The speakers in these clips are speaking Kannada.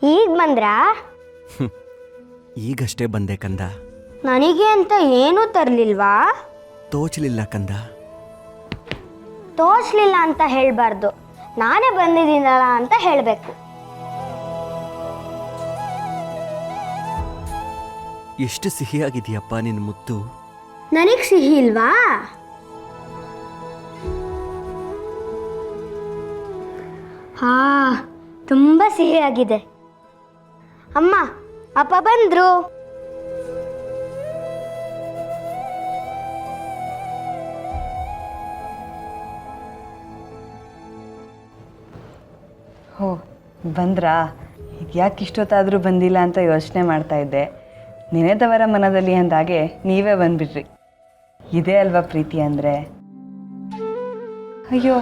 ಈಗ ಬಂದ್ರಾ? ಈಗಷ್ಟೇ ಬಂದೆ ಕಂದ. ನನಗೆ ಅಂತ ಏನೂ ತರಲಿಲ್ವಾ? ತೋಚಲಿಲ್ಲ ಕಂದ. ತೋಚ್ಲಿಲ್ಲ ಅಂತ ಹೇಳಬಾರ್ದು, ನಾನೇ ಬಂದಿದ್ದೀನಲ್ಲ ಅಂತ ಹೇಳಬೇಕು. ಎಷ್ಟು ಸಿಹಿಯಾಗಿದೆಯಪ್ಪ ನಿನ್ನ ಮುತ್ತು. ನನಗೆ ಸಿಹಿ ಇಲ್ವಾ? ಹಾ, ತುಂಬ ಸಿಹಿಯಾಗಿದೆ. ಅಮ್ಮ, ಅಪ್ಪ ಬಂದ್ರು. ಓ, ಬಂದ್ರಾ? ಯಾಕೆ ಇಷ್ಟೊತ್ತಾದರೂ ಬಂದಿಲ್ಲ ಅಂತ ಯೋಚನೆ ಮಾಡ್ತಾ ಇದ್ದೆ. ನೆನೆದವರ ಮನದಲ್ಲಿ ಅಂದಾಗೆ ನೀವೇ ಬಂದ್ಬಿಟ್ರಿ. ಇದೇ ಅಲ್ವಾ ಪ್ರೀತಿ ಅಂದರೆ. ಅಯ್ಯೋ,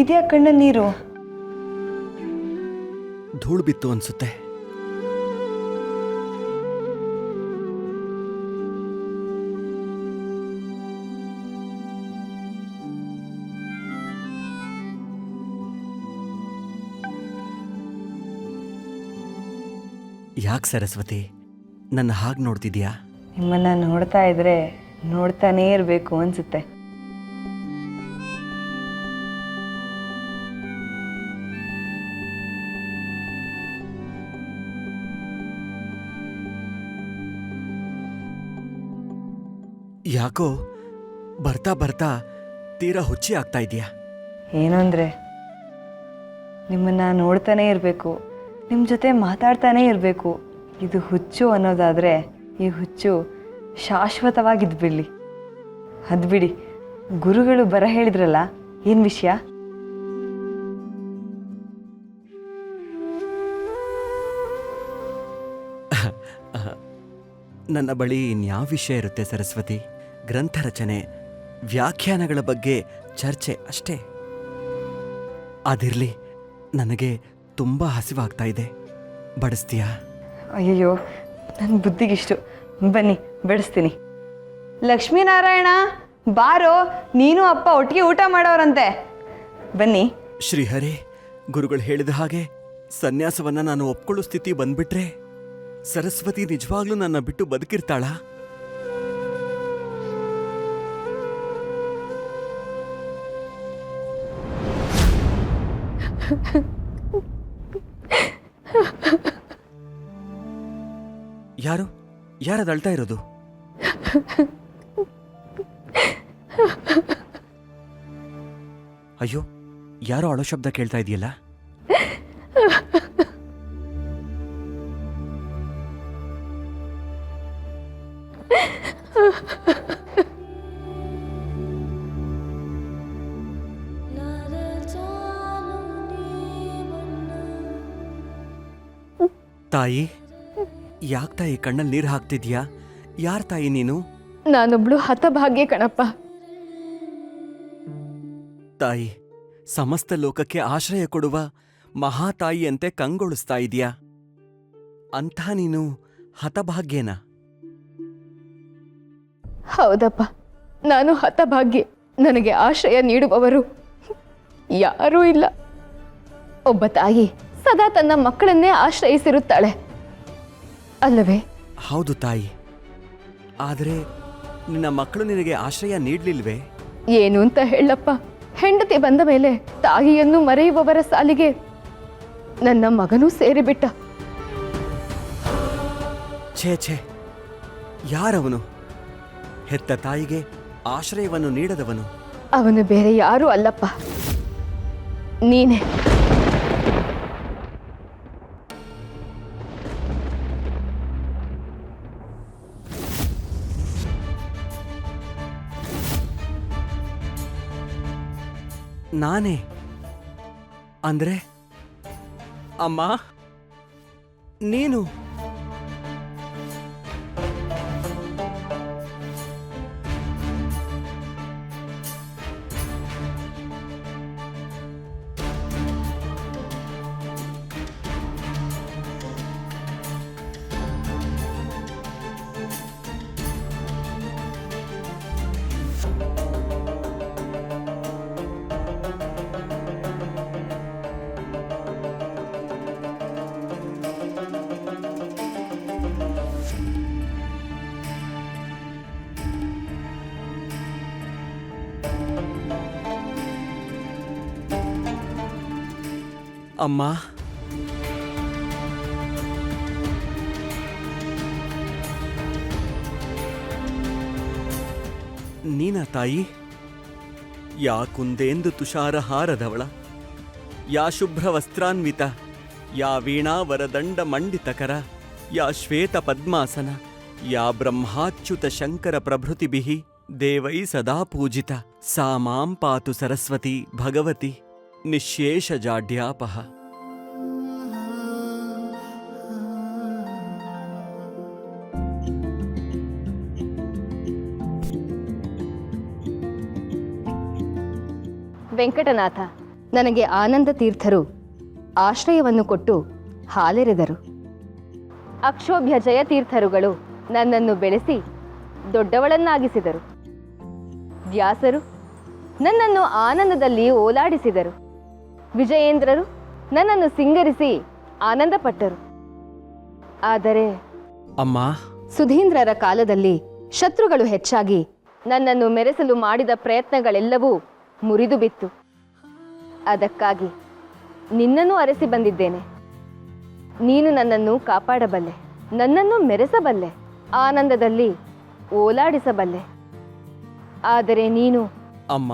ಇದ್ಯಾ ಕಣ್ಣ ನೀರು? ಧೂಳು ಬಿತ್ತು ಅನ್ಸುತ್ತೆ. ಯಾಕೆ ಸರಸ್ವತಿ ನನ್ನ ಹಾಗೆ ನೋಡ್ತಿದ್ಯಾ? ನಿಮ್ಮನ್ನು ನೋಡ್ತಾ ಇದ್ರೆ ನೋಡ್ತಾನೇ ಇರಬೇಕು ಅನಿಸುತ್ತೆ. ಯಾಕೋ ಬರ್ತಾ ಬರ್ತಾ ತೀರಾ ಹುಚ್ಚಿ ಆಗ್ತಾ ಇದೆಯಾ? ಏನು ಅಂದರೆ, ನಿಮ್ಮನ್ನು ನೋಡ್ತಾನೇ ಇರಬೇಕು, ನಿಮ್ಮ ಜೊತೆ ಮಾತಾಡ್ತಾನೇ ಇರಬೇಕು. ಇದು ಹುಚ್ಚು ಅನ್ನೋದಾದರೆ ಈ ಹುಚ್ಚು ಶಾಶ್ವತವಾಗಿದ್ಬಿಡಲಿ. ಅದು ಬಿಡಿ, ಗುರುಗಳು ಬರ ಹೇಳಿದ್ರಲ್ಲ, ಏನು ವಿಷಯ? ನನ್ನ ಬಳಿ ಇನ್ಯಾವ ವಿಷಯ ಇರುತ್ತೆ ಸರಸ್ವತಿ? ಗ್ರಂಥ ರಚನೆ, ವ್ಯಾಖ್ಯಾನಗಳ ಬಗ್ಗೆ ಚರ್ಚೆ ಅಷ್ಟೇ. ಅದಿರಲಿ, ನನಗೆ ತುಂಬ ಹಸಿವಾಗ್ತಾ ಇದೆ. ಬಡಿಸ್ತೀಯಾ? ಅಯ್ಯಯ್ಯೋ, ನನ್ನ ಬುದ್ಧಿಗಿಷ್ಟು. ಬನ್ನಿ ಬಡಿಸ್ತೀನಿ. ಲಕ್ಷ್ಮೀನಾರಾಯಣ, ಬಾರೋ, ನೀನು ಅಪ್ಪ ಒಟ್ಟಿಗೆ ಊಟ ಮಾಡೋರಂತೆ. ಬನ್ನಿ. ಶ್ರೀಹರಿ, ಗುರುಗಳು ಹೇಳಿದ ಹಾಗೆ ಸನ್ಯಾಸವನ್ನ ನಾನು ಒಪ್ಕೊಳ್ಳೋ ಸ್ಥಿತಿ ಬಂದ್ಬಿಟ್ರೆ ಸರಸ್ವತಿ ನಿಜವಾಗ್ಲೂ ನನ್ನ ಬಿಟ್ಟು ಬದುಕಿರ್ತಾಳ? ಯಾರು ಯಾರದು ಅಳ್ತಾ ಇರೋದು? ಅಯ್ಯೋ, ಯಾರೋ ಅಳೋ ಶಬ್ದ ಕೇಳ್ತಾ ಇದೆಯಲ್ಲ. ತಾಯಿ, ಯಾಕೆ ತಾಯಿ ಕಣ್ಣಲ್ಲಿ ನೀರು ಹಾಕ್ತಿದ್ಯಾ? ಯಾರ್ ತಾಯಿ ನೀನು? ನಾನೊಬ್ಳು ಹತಭಾಗ್ಯ ಕಣಪ್ಪ. ತಾಯಿ, ಸಮಸ್ತ ಲೋಕಕ್ಕೆ ಆಶ್ರಯ ಕೊಡುವ ಮಹಾತಾಯಿಯಂತೆ ಕಂಗೊಳಿಸ್ತಾ ಇದೆಯಾ? ಅಂಥ ನೀನು ಹತಭಾಗ್ಯನಾ? ಹೌದಪ್ಪ, ನಾನು ಹತಭಾಗ್ಯ. ನನಗೆ ಆಶ್ರಯ ನೀಡುವವರು ಯಾರೂ ಇಲ್ಲ. ಒಬ್ಬ ತಾಯಿ ಸದಾ ತನ್ನ ಮಕ್ಕಳನ್ನೇ ಆಶ್ರಯಿಸಿರುತ್ತಾಳೆ ಅಲ್ಲವೇ? ಹೌದು ತಾಯಿ, ಆದರೆ ನಿನ್ನ ಮಕ್ಕಳು ನಿನಗೆ ಆಶ್ರಯ ನೀಡ್ಲಿಲ್ವೇ? ಏನು ಅಂತ ಹೇಳಪ್ಪ. ಹೆಂಡತಿ ಬಂದ ಮೇಲೆ ತಾಯಿಯನ್ನು ಮರೆಯುವವರ ಸಾಲಿಗೆ ನನ್ನ ಮಗನೂ ಸೇರಿಬಿಟ್ಟ. ಛೇ ಛೇ, ಯಾರವನು? ಹೆತ್ತ ತಾಯಿಗೆ ಆಶ್ರಯವನ್ನು ನೀಡದವನು? ಅವನು ಬೇರೆ ಯಾರೂ ಅಲ್ಲಪ್ಪ, ನೀನೇ. ನಾನೇ ಅಂದ್ರೆ? ಅಮ್ಮ, ನೀನು? ಅಮ್ಮ, ನೀನಾ ತಾಯಿ? ಯಾ ಕುಂದೇಂದು ತುಷಾರಹಾರದವಳ, ಯಾ ಶುಭ್ರ ವಸ್ತ್ರಾನ್ವಿತ, ಯಾ ವೀಣಾವರದಂಡ ಮಂಡಿತಕರ, ಯಾ ಶ್ವೇತ ಪದ್ಮಾಸನ, ಯಾ ಬ್ರಹ್ಮಾಚ್ಯುತ ಶಂಕರ ಪ್ರಭೃತಿಭಿಃ ದೇವೈ ಸದಾ ಪೂಜಿತ, ಸಾ ಮಾಂ ಪಾತು ಸರಸ್ವತಿ ಭಗವತಿ ನಿಶೇಷ ಜಾಡ್ಯಾಪಹ. ವೆಂಕಟನಾಥ, ನನಗೆ ಆನಂದ ತೀರ್ಥರು ಆಶ್ರಯವನ್ನು ಕೊಟ್ಟು ಹಾಲೆರೆದರು. ಅಕ್ಷೋಭ್ಯ ಜಯತೀರ್ಥರುಗಳು ನನ್ನನ್ನು ಬೆಳೆಸಿ ದೊಡ್ಡವಳನ್ನಾಗಿಸಿದರು. ವ್ಯಾಸರು ನನ್ನನ್ನು ಆನಂದದಲ್ಲಿ ಓಲಾಡಿಸಿದರು. ವಿಜಯೇಂದ್ರರು ನನ್ನನ್ನು ಸಿಂಗರಿಸಿ ಆನಂದಪಟ್ಟರು. ಆದರೆ ಅಮ್ಮ, ಸುಧೀಂದ್ರರ ಕಾಲದಲ್ಲಿ ಶತ್ರುಗಳು ಹೆಚ್ಚಾಗಿ ನನ್ನನ್ನು ಮೆರೆಸಲು ಮಾಡಿದ ಪ್ರಯತ್ನಗಳೆಲ್ಲವೂ ಮುರಿದು ಬಿತ್ತು. ಅದಕ್ಕಾಗಿ ನಿನ್ನನ್ನು ಅರಸಿ ಬಂದಿದ್ದೇನೆ. ನೀನು ನನ್ನನ್ನು ಕಾಪಾಡಬಲ್ಲೆ, ನನ್ನನ್ನು ಮೆರೆಸಬಲ್ಲೆ, ಆನಂದದಲ್ಲಿ ಓಲಾಡಿಸಬಲ್ಲೆ. ಆದರೆ ನೀನು ಅಮ್ಮ,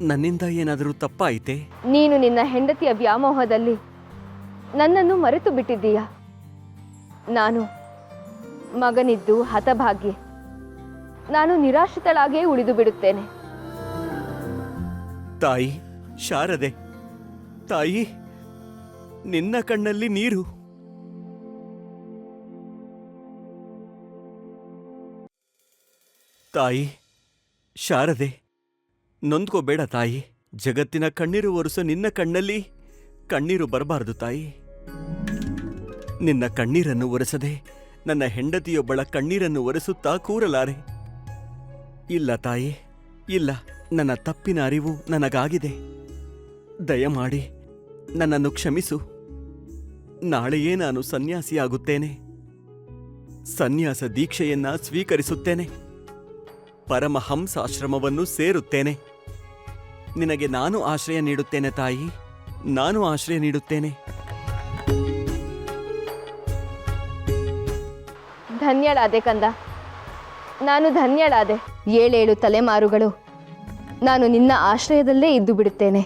ನನ್ನಿಂದ ಏನಾದರೂ ತಪ್ಪಾಯಿತೆ? ನೀನು ನಿನ್ನ ಹೆಂಡತಿಯ ವ್ಯಾಮೋಹದಲ್ಲಿ ನನ್ನನ್ನು ಮರೆತು ಬಿಟ್ಟಿದ್ದೀಯ. ನಾನು ಮಗನಿದ್ದು ಹತಭಾಗ್ಯೆ. ನಾನು ನಿರಾಶ್ರಿತಳಾಗೇ ಉಳಿದು ಬಿಡುತ್ತೇನೆ. ತಾಯಿ ಶಾರದೆ, ತಾಯಿ, ನಿನ್ನ ಕಣ್ಣಲ್ಲಿ ನೀರು. ತಾಯಿ ಶಾರದೆ, ನೊಂದ್ಕೋಬೇಡ ತಾಯಿ. ಜಗತ್ತಿನ ಕಣ್ಣೀರು ಒರೆಸೋ ನಿನ್ನ ಕಣ್ಣಲ್ಲಿ ಕಣ್ಣೀರು ಬರಬಾರದು ತಾಯಿ. ನಿನ್ನ ಕಣ್ಣೀರನ್ನು ಒರೆಸದೆ ನನ್ನ ಹೆಂಡತಿಯೊಬ್ಬಳ ಕಣ್ಣೀರನ್ನು ಒರೆಸುತ್ತಾ ಕೂರಲಾರೆ. ಇಲ್ಲ ತಾಯಿ, ಇಲ್ಲ. ನನ್ನ ತಪ್ಪಿನ ಅರಿವು ನನಗಾಗಿದೆ. ದಯಮಾಡಿ ನನ್ನನ್ನು ಕ್ಷಮಿಸು. ನಾಳೆಯೇ ನಾನು ಸನ್ಯಾಸಿಯಾಗುತ್ತೇನೆ. ಸನ್ಯಾಸ ದೀಕ್ಷೆಯನ್ನ ಸ್ವೀಕರಿಸುತ್ತೇನೆ. ಪರಮಹಂಸಾಶ್ರಮವನ್ನು ಸೇರುತ್ತೇನೆ. ನಿನಗೆ ನಾನು ಆಶ್ರಯ ನೀಡುತ್ತೇನೆ ತಾಯಿ, ನಾನು ಆಶ್ರಯ ನೀಡುತ್ತೇನೆ. ಧನ್ಯಳಾದೆ ಕಂದ, ನಾನು ಧನ್ಯಳಾದೆ. 7 ತಲೆಮಾರುಗಳು ನಾನು ನಿನ್ನ ಆಶ್ರಯದಲ್ಲೇ ಇದ್ದು ಬಿಡುತ್ತೇನೆ.